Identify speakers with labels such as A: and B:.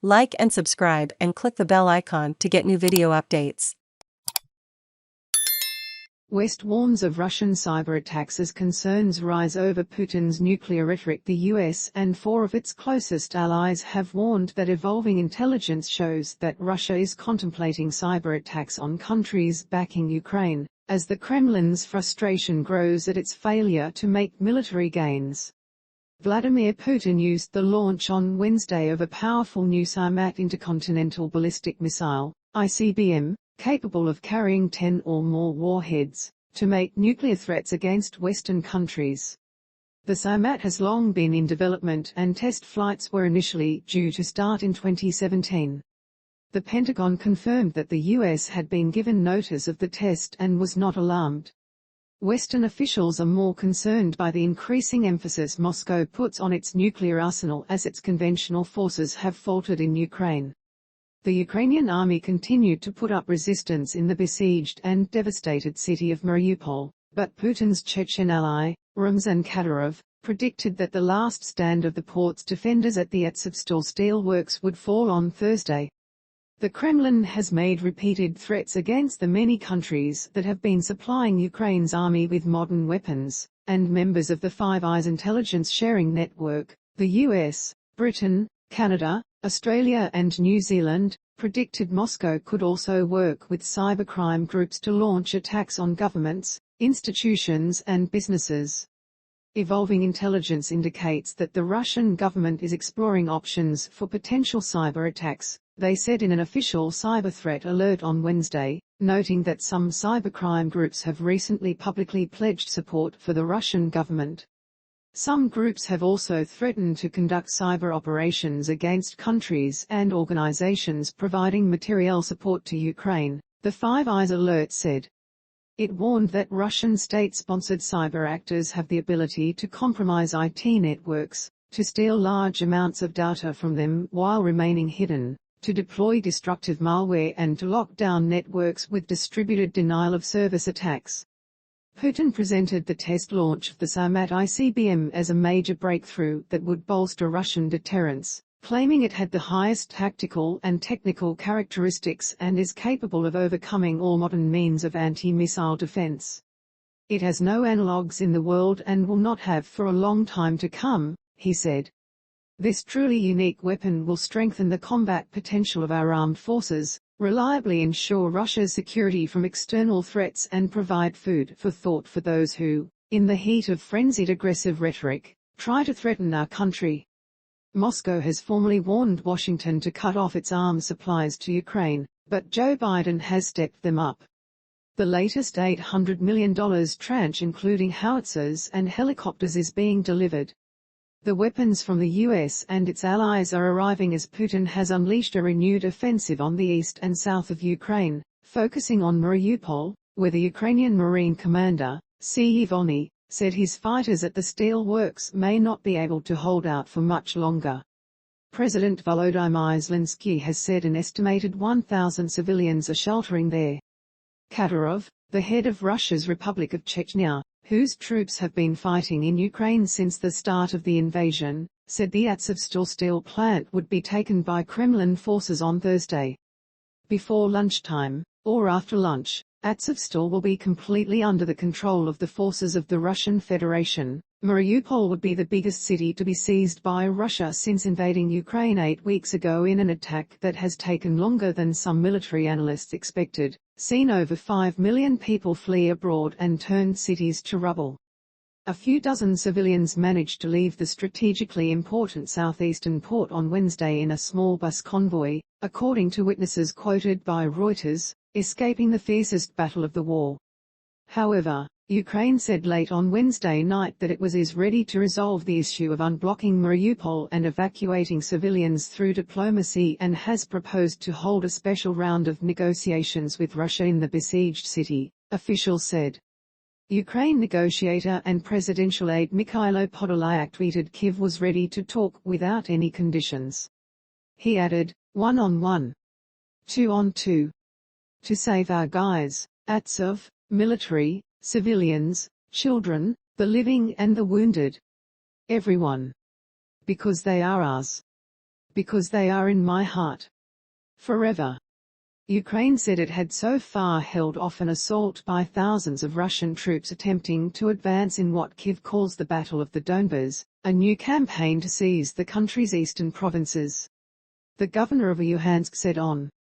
A: Like and subscribe and click the bell icon to get new video updates.
B: West warns of Russian cyber attacks as concerns rise over Putin's nuclear rhetoric. The US and four of its closest allies have warned that evolving intelligence shows that Russia is contemplating cyber attacks on countries backing Ukraine, as the Kremlin's frustration grows at its failure to make military gains. Vladimir Putin used the launch on Wednesday of a powerful new Sarmat intercontinental ballistic missile, ICBM, capable of carrying 10 or more warheads, to make nuclear threats against Western countries. The Sarmat has long been in development and test flights were initially due to start in 2017. The Pentagon confirmed that the US had been given notice of the test and was not alarmed. Western officials are more concerned by the increasing emphasis Moscow puts on its nuclear arsenal as its conventional forces have faltered in Ukraine. The Ukrainian army continued to put up resistance in the besieged and devastated city of Mariupol, but Putin's Chechen ally, Ramzan Kadyrov, predicted that the last stand of the port's defenders at the Azovstal steel works would fall on Thursday. The Kremlin has made repeated threats against the many countries that have been supplying Ukraine's army with modern weapons, and members of the Five Eyes intelligence sharing network, the US, Britain, Canada, Australia and New Zealand, predicted Moscow could also work with cybercrime groups to launch attacks on governments, institutions and businesses. Evolving intelligence indicates that the Russian government is exploring options for potential cyber attacks, they said in an official cyber threat alert on Wednesday, noting that some cybercrime groups have recently publicly pledged support for the Russian government. Some groups have also threatened to conduct cyber operations against countries and organizations providing material support to Ukraine, the Five Eyes alert said. It warned that Russian state-sponsored cyber actors have the ability to compromise IT networks, to steal large amounts of data from them while remaining hidden, to deploy destructive malware and to lock down networks with distributed denial-of-service attacks. Putin presented the test launch of the Sarmat ICBM as a major breakthrough that would bolster Russian deterrence, claiming it had the highest tactical and technical characteristics and is capable of overcoming all modern means of anti-missile defense. It has no analogues in the world and will not have for a long time to come, he said. This truly unique weapon will strengthen the combat potential of our armed forces, reliably ensure Russia's security from external threats and provide food for thought for those who, in the heat of frenzied aggressive rhetoric, try to threaten our country. Moscow has formally warned Washington to cut off its arms supplies to Ukraine, but Joe Biden has stepped them up. The latest $800 million tranche including howitzers and helicopters is being delivered. The weapons from the US and its allies are arriving as Putin has unleashed a renewed offensive on the east and south of Ukraine, focusing on Mariupol, where the Ukrainian Marine commander, Syevony, said his fighters at the steel works may not be able to hold out for much longer. President Volodymyr Zelensky has said an estimated 1,000 civilians are sheltering there. Kadyrov, the head of Russia's Republic of Chechnya, whose troops have been fighting in Ukraine since the start of the invasion, said the Azovstal steel plant would be taken by Kremlin forces on Thursday. Before lunchtime, or after lunch, Azovstal will be completely under the control of the forces of the Russian Federation. Mariupol would be the biggest city to be seized by Russia since invading Ukraine 8 weeks ago in an attack that has taken longer than some military analysts expected, seen over 5 million people flee abroad and turned cities to rubble. A few dozen civilians managed to leave the strategically important southeastern port on Wednesday in a small bus convoy, according to witnesses quoted by Reuters, escaping the fiercest battle of the war. However, Ukraine said late on Wednesday night that it was ready to resolve the issue of unblocking Mariupol and evacuating civilians through diplomacy and has proposed to hold a special round of negotiations with Russia in the besieged city, officials said. Ukraine negotiator and presidential aide Mikhailo Podolyak tweeted Kyiv was ready to talk without any conditions. He added, one-on-one. Two-on-two. To save our guys, Azov, military, civilians, children, the living and the wounded. Everyone. Because they are ours. because they are in my heart. Forever. Ukraine said it had so far held off an assault by thousands of Russian troops attempting to advance in what Kyiv calls the Battle of the Donbas, a new campaign to seize the country's eastern provinces. The governor of Luhansk said on